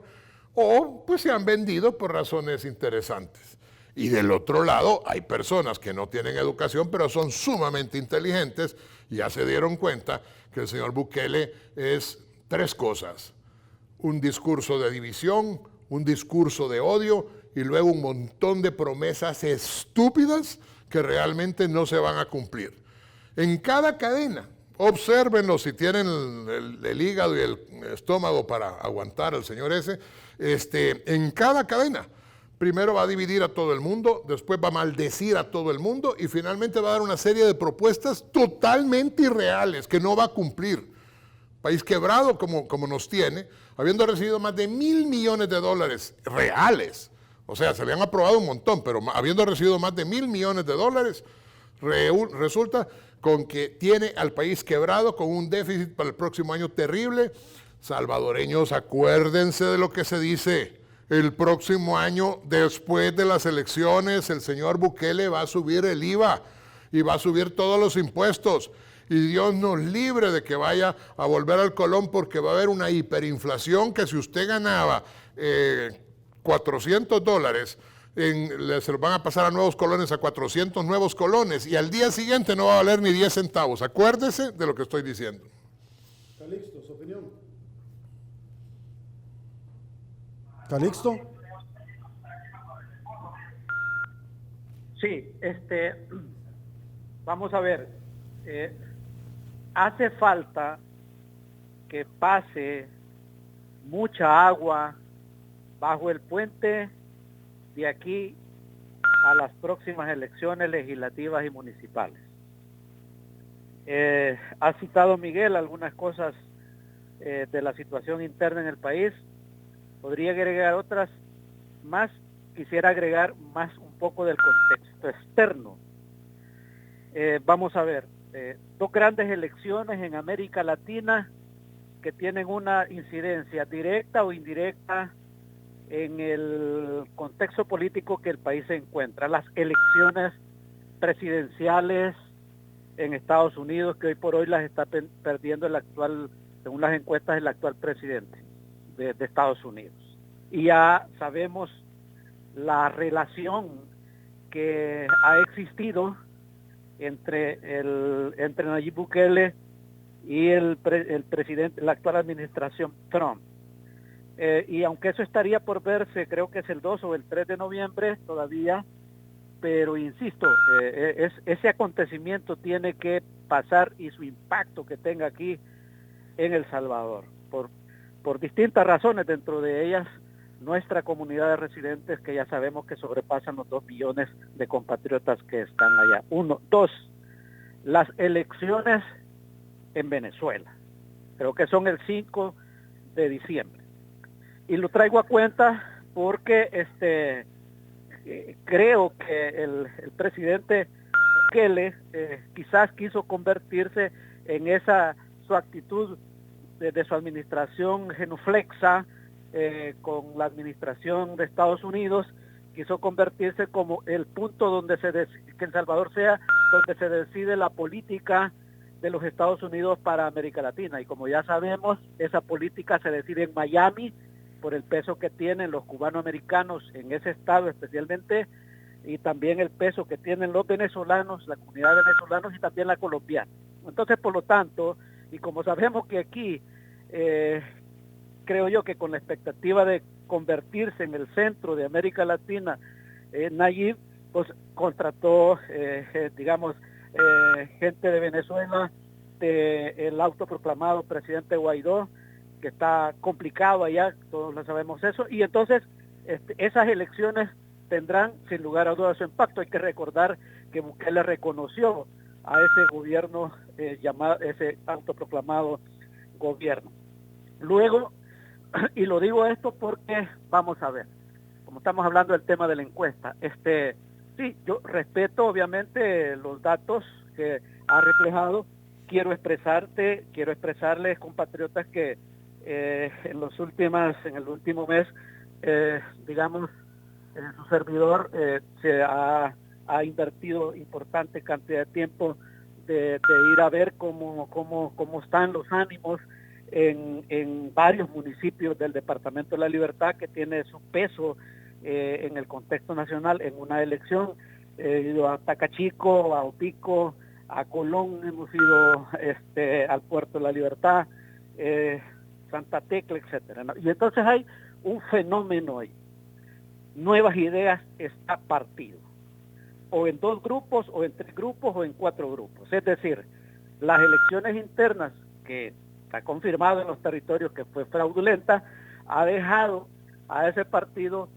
Speaker 11: o pues se han vendido por razones interesantes. Y del otro lado hay personas que no tienen educación, pero son sumamente inteligentes y ya se dieron cuenta que el señor Bukele es tres cosas: un discurso de división, un discurso de odio y luego un montón de promesas estúpidas que realmente no se van a cumplir. En cada cadena, obsérvenlo si tienen el hígado y el estómago para aguantar al señor ese, en cada cadena. Primero va a dividir a todo el mundo, después va a maldecir a todo el mundo y finalmente va a dar una serie de propuestas totalmente irreales que no va a cumplir. País quebrado como nos tiene, habiendo recibido más de $1.000 millones reales. O sea, se le han aprobado un montón, pero habiendo recibido más de $1.000 millones, resulta con que tiene al país quebrado con un déficit para el próximo año terrible. Salvadoreños, acuérdense de lo que se dice. El próximo año, después de las elecciones, el señor Bukele va a subir el IVA y va a subir todos los impuestos. Y Dios nos libre de que vaya a volver al colón, porque va a haber una hiperinflación que si usted ganaba $400, se lo van a pasar a nuevos colones, a 400 nuevos colones, y al día siguiente no va a valer ni 10 centavos. Acuérdese de lo que estoy diciendo.
Speaker 1: Calixto, su opinión. Calixto.
Speaker 12: Sí, vamos a ver. hace falta que pase mucha agua bajo el puente de aquí a las próximas elecciones legislativas y municipales. Ha citado Miguel algunas cosas de la situación interna en el país. Podría agregar otras más. Quisiera agregar más un poco del contexto externo. Vamos a ver, dos grandes elecciones en América Latina que tienen una incidencia directa o indirecta en el contexto político que el país se encuentra. Las elecciones presidenciales en Estados Unidos, que hoy por hoy las está perdiendo el actual, según las encuestas, el actual presidente de Estados Unidos. Y ya sabemos la relación que ha existido entre Nayib Bukele y el presidente, la actual administración Trump. Y aunque eso estaría por verse, creo que es el 2 o el 3 de noviembre todavía, pero insisto, ese acontecimiento tiene que pasar y su impacto que tenga aquí en El Salvador, por distintas razones, dentro de ellas nuestra comunidad de residentes, que ya sabemos que sobrepasan los 2 millones de compatriotas que están allá. 1, 2, las elecciones en Venezuela, creo que son el 5 de diciembre. Y lo traigo a cuenta porque creo que el presidente Bukele quizás quiso convertirse en esa su actitud de su administración genuflexa con la administración de Estados Unidos, quiso convertirse como el punto donde que El Salvador sea donde se decide la política de los Estados Unidos para América Latina. Y como ya sabemos, esa política se decide en Miami por el peso que tienen los cubanoamericanos en ese estado especialmente, y también el peso que tienen los venezolanos, la comunidad de venezolanos y también la colombiana. Entonces, por lo tanto, y como sabemos que aquí, creo yo que con la expectativa de convertirse en el centro de América Latina, Nayib pues contrató, gente de Venezuela, el autoproclamado presidente Guaidó, que está complicado allá, todos lo sabemos eso, y entonces esas elecciones tendrán sin lugar a dudas su impacto. Hay que recordar que Bukele reconoció a ese gobierno ese autoproclamado gobierno. Luego, y lo digo esto porque, vamos a ver, como estamos hablando del tema de la encuesta, sí, yo respeto obviamente los datos que ha reflejado. Quiero expresarles, compatriotas, que en el último mes, su servidor se ha invertido importante cantidad de tiempo de ir a ver cómo están los ánimos en varios municipios del Departamento de la Libertad, que tiene su peso en el contexto nacional en una elección. He ido a Tacachico, a Opico, a Colón, hemos ido al Puerto de la Libertad, Santa Tecla, etcétera, ¿no? Y entonces hay un fenómeno ahí. Nuevas Ideas está partido, o en 2 grupos, o en 3 grupos, o en 4 grupos. Es decir, las elecciones internas, que está confirmado en los territorios que fue fraudulenta, ha dejado a ese partido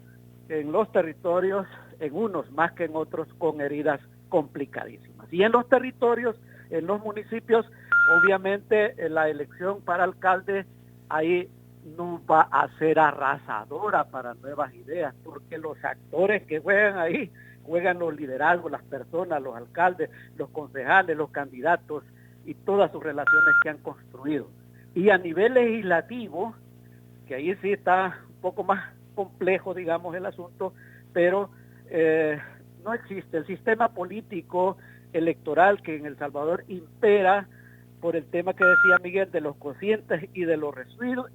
Speaker 12: en los territorios, en unos más que en otros, con heridas complicadísimas. Y en los territorios, en los municipios, obviamente la elección para alcalde ahí no va a ser arrasadora para Nuevas Ideas, porque los actores que juegan ahí, juegan los liderazgos, las personas, los alcaldes, los concejales, los candidatos y todas sus relaciones que han construido. Y a nivel legislativo, que ahí sí está un poco más complejo, digamos, el asunto, pero no existe el sistema político electoral que en El Salvador impera por el tema que decía Miguel de los cocientes y de los residuos.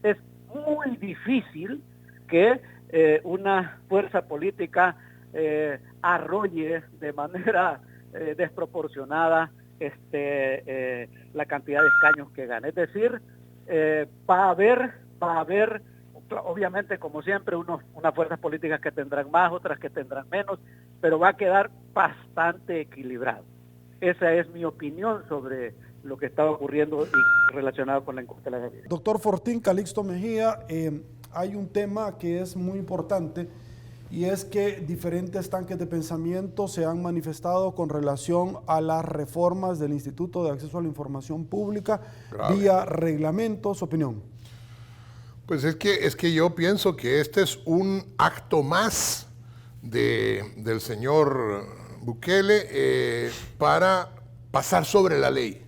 Speaker 12: Es muy difícil que una fuerza política arrolle de manera desproporcionada la cantidad de escaños que gana. Es decir, va a haber obviamente, como siempre, unas fuerzas políticas que tendrán más, otras que tendrán menos, pero va a quedar bastante equilibrado. Esa es mi opinión sobre lo que está ocurriendo y relacionado con la encuesta de la gente.
Speaker 1: Doctor Fortín, Calixto Mejía, hay un tema que es muy importante y es que diferentes tanques de pensamiento se han manifestado con relación a las reformas del Instituto de Acceso a la Información Pública vía reglamentos. Opinión.
Speaker 11: Pues es que yo pienso que este es un acto más del señor Bukele para pasar sobre la ley.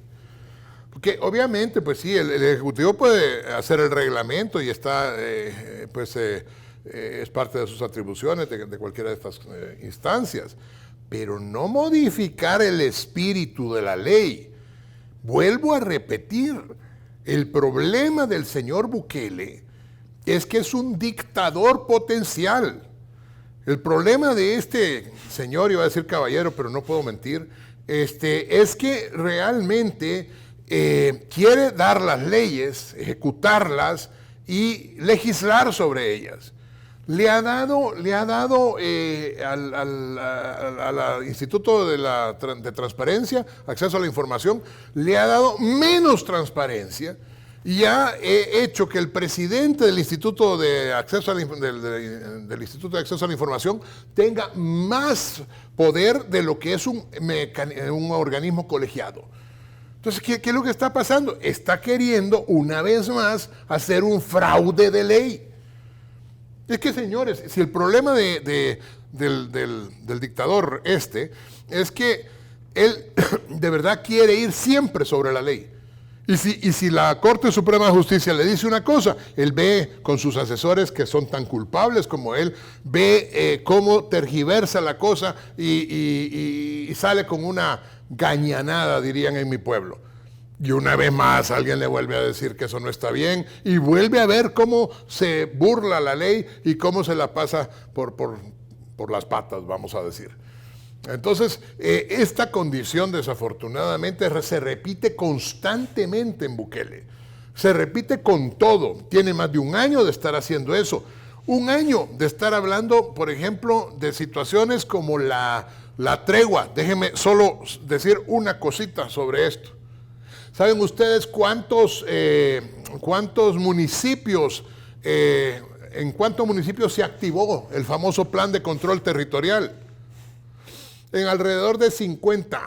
Speaker 11: Porque obviamente, pues sí, el Ejecutivo puede hacer el reglamento y está, es parte de sus atribuciones de cualquiera de estas instancias, pero no modificar el espíritu de la ley. Vuelvo a repetir, el problema del señor Bukele es que es un dictador potencial. El problema de este señor, iba a decir caballero, pero no puedo mentir, es que realmente quiere dar las leyes, ejecutarlas y legislar sobre ellas. Le ha dado al Instituto de Transparencia, Acceso a la Información, le ha dado menos transparencia y ha hecho que el presidente del Instituto de Acceso a del Instituto de Acceso a la Información tenga más poder de lo que es un organismo colegiado. Entonces, ¿qué es lo que está pasando? Está queriendo una vez más hacer un fraude de ley. Es que, señores, si el problema del dictador es que él de verdad quiere ir siempre sobre la ley. Y si la Corte Suprema de Justicia le dice una cosa, él ve con sus asesores que son tan culpables como él, ve cómo tergiversa la cosa y sale con una gañanada, dirían en mi pueblo. Y una vez más alguien le vuelve a decir que eso no está bien y vuelve a ver cómo se burla la ley y cómo se la pasa por las patas, vamos a decir. Entonces, esta condición desafortunadamente se repite constantemente en Bukele. Se repite con todo. Tiene más de un año de estar haciendo eso. Un año de estar hablando, por ejemplo, de situaciones como la tregua. Déjenme solo decir una cosita sobre esto. ¿Saben ustedes cuántos municipios, en cuántos municipios se activó el famoso plan de control territorial? En alrededor de 50.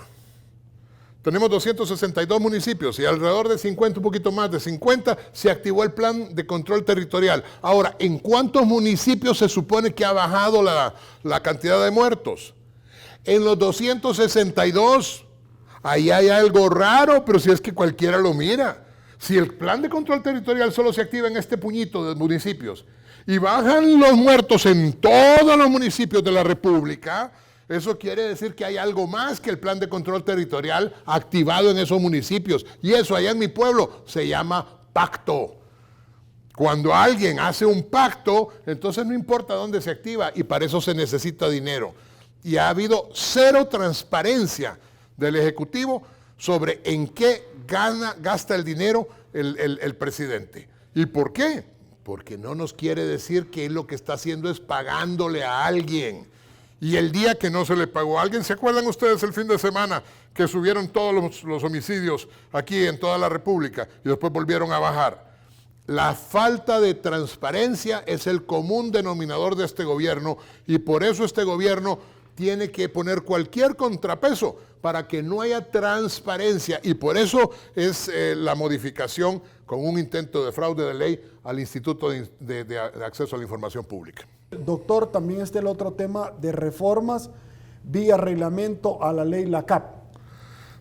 Speaker 11: Tenemos 262 municipios y alrededor de 50, un poquito más de 50, se activó el plan de control territorial. Ahora, ¿en cuántos municipios se supone que ha bajado la cantidad de muertos? En los 262. Ahí hay algo raro, pero si es que cualquiera lo mira. Si el plan de control territorial solo se activa en este puñito de municipios y bajan los muertos en todos los municipios de la República, eso quiere decir que hay algo más que el plan de control territorial activado en esos municipios. Y eso allá en mi pueblo se llama pacto. Cuando alguien hace un pacto, entonces no importa dónde se activa y para eso se necesita dinero. Y ha habido cero transparencia del Ejecutivo sobre en qué gasta el dinero el presidente. ¿Y por qué? Porque no nos quiere decir que él lo que está haciendo es pagándole a alguien. Y el día que no se le pagó a alguien, ¿se acuerdan ustedes el fin de semana que subieron todos los homicidios aquí en toda la República y después volvieron a bajar? La falta de transparencia es el común denominador de este gobierno y por eso este gobierno tiene que poner cualquier contrapeso para que no haya transparencia y por eso es la modificación con un intento de fraude de ley al Instituto de Acceso a la Información Pública.
Speaker 1: Doctor, también está el otro tema de reformas vía reglamento a la ley LACAP.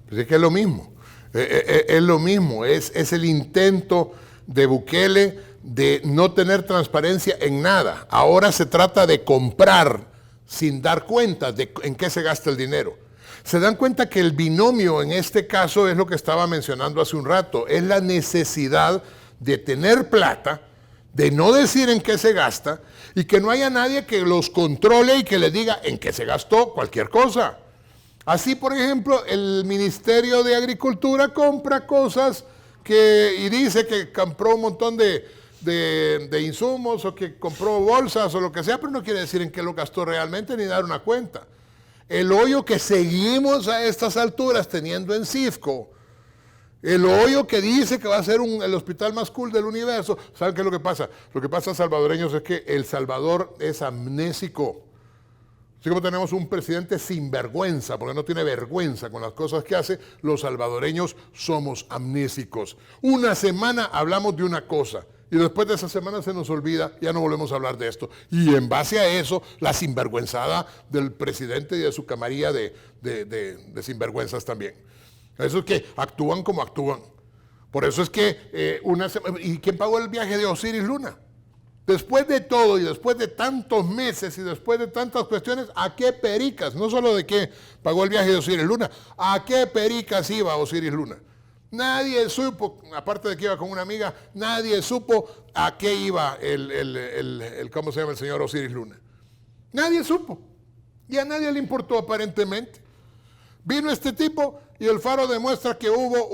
Speaker 11: Pues es que es lo mismo, es lo mismo, es el intento de Bukele de no tener transparencia en nada. Ahora se trata de comprar sin dar cuenta de en qué se gasta el dinero. Se dan cuenta que el binomio en este caso es lo que estaba mencionando hace un rato, es la necesidad de tener plata, de no decir en qué se gasta y que no haya nadie que los controle y que les diga en qué se gastó cualquier cosa. Así, por ejemplo, el Ministerio de Agricultura compra cosas y dice que compró un montón de insumos o que compró bolsas o lo que sea, pero no quiere decir en qué lo gastó realmente ni dar una cuenta. el hoyo que seguimos a estas alturas teniendo en Cifco, el hoyo que dice que va a ser el hospital más cool del universo. ¿Saben qué es lo que pasa? Lo que pasa, salvadoreños, es que El Salvador es amnésico. Así como tenemos un presidente sinvergüenza, porque no tiene vergüenza con las cosas que hace, los salvadoreños somos amnésicos. Una semana hablamos de una cosa, y después de esa semana se nos olvida, ya no volvemos a hablar de esto. Y en base a eso, la sinvergüenzada del presidente y de su camarilla de sinvergüenzas también. Eso es que actúan como actúan. Por eso es que ¿y quién pagó el viaje de Osiris Luna? Después de todo y después de tantos meses y después de tantas cuestiones, ¿a qué pericas? No solo de qué pagó el viaje de Osiris Luna, ¿a qué pericas iba Osiris Luna? Nadie supo, aparte de que iba con una amiga, nadie supo a qué iba ¿cómo se llama el señor Osiris Luna? Nadie supo. Y a nadie le importó aparentemente. Vino este tipo y el Faro demuestra que hubo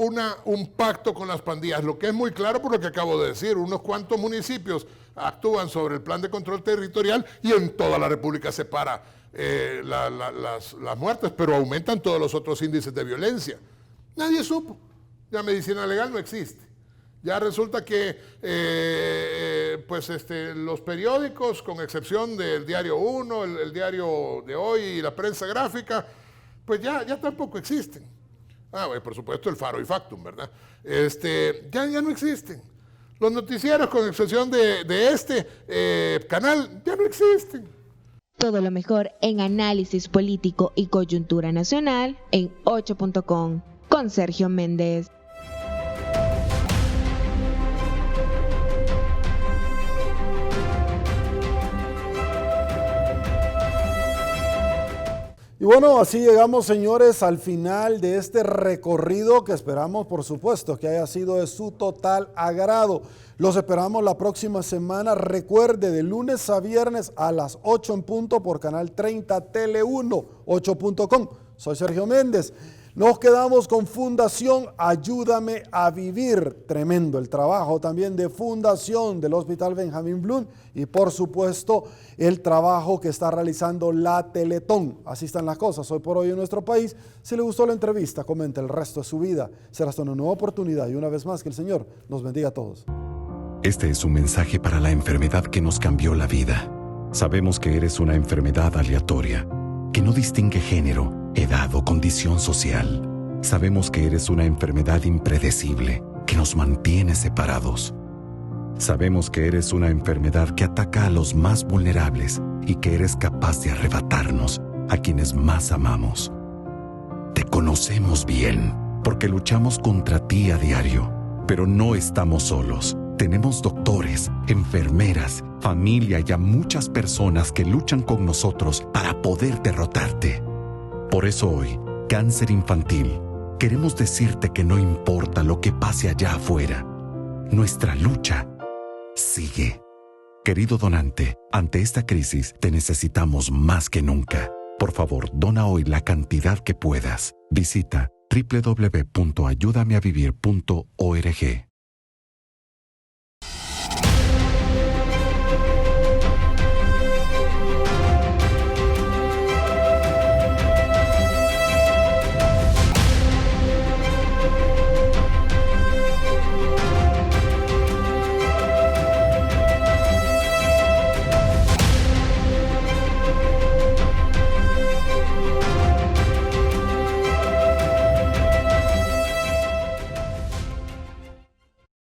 Speaker 11: un pacto con las pandillas, lo que es muy claro por lo que acabo de decir. Unos cuantos municipios actúan sobre el plan de control territorial y en toda la República se para las muertes, pero aumentan todos los otros índices de violencia. Nadie supo. Ya medicina legal no existe. Ya resulta que los periódicos, con excepción del Diario 1, el Diario de Hoy y la prensa gráfica, pues ya tampoco existen. Bueno, por supuesto el Faro y Factum, ¿verdad? Ya no existen. Los noticieros, con excepción de este canal, ya no existen.
Speaker 2: Todo lo mejor en análisis político y coyuntura nacional en 8.com con Sergio Méndez.
Speaker 1: Y bueno, así llegamos, señores, al final de este recorrido que esperamos, por supuesto, que haya sido de su total agrado. Los esperamos la próxima semana. Recuerde, de lunes a viernes a las 8 en punto por Canal 30 Tele 1, 8.com. Soy Sergio Méndez. Nos quedamos con Fundación Ayúdame a Vivir. Tremendo el trabajo también de Fundación del Hospital Benjamín Blum y por supuesto el trabajo que está realizando la Teletón. Así están las cosas hoy por hoy en nuestro país. Si le gustó la entrevista, comente el resto de su vida. Será hasta una nueva oportunidad y una vez más que el Señor nos bendiga a todos.
Speaker 13: Este es un mensaje para la enfermedad que nos cambió la vida. Sabemos que eres una enfermedad aleatoria, que no distingue género, edad o condición social. Sabemos que eres una enfermedad impredecible, que nos mantiene separados. Sabemos que eres una enfermedad que ataca a los más vulnerables y que eres capaz de arrebatarnos a quienes más amamos. Te conocemos bien, porque luchamos contra ti a diario, pero no estamos solos. Tenemos doctores, enfermeras, familia y a muchas personas que luchan con nosotros para poder derrotarte. Por eso hoy, Cáncer Infantil, queremos decirte que no importa lo que pase allá afuera, nuestra lucha sigue. Querido donante, ante esta crisis te necesitamos más que nunca. Por favor, dona hoy la cantidad que puedas. Visita www.ayudameavivir.org.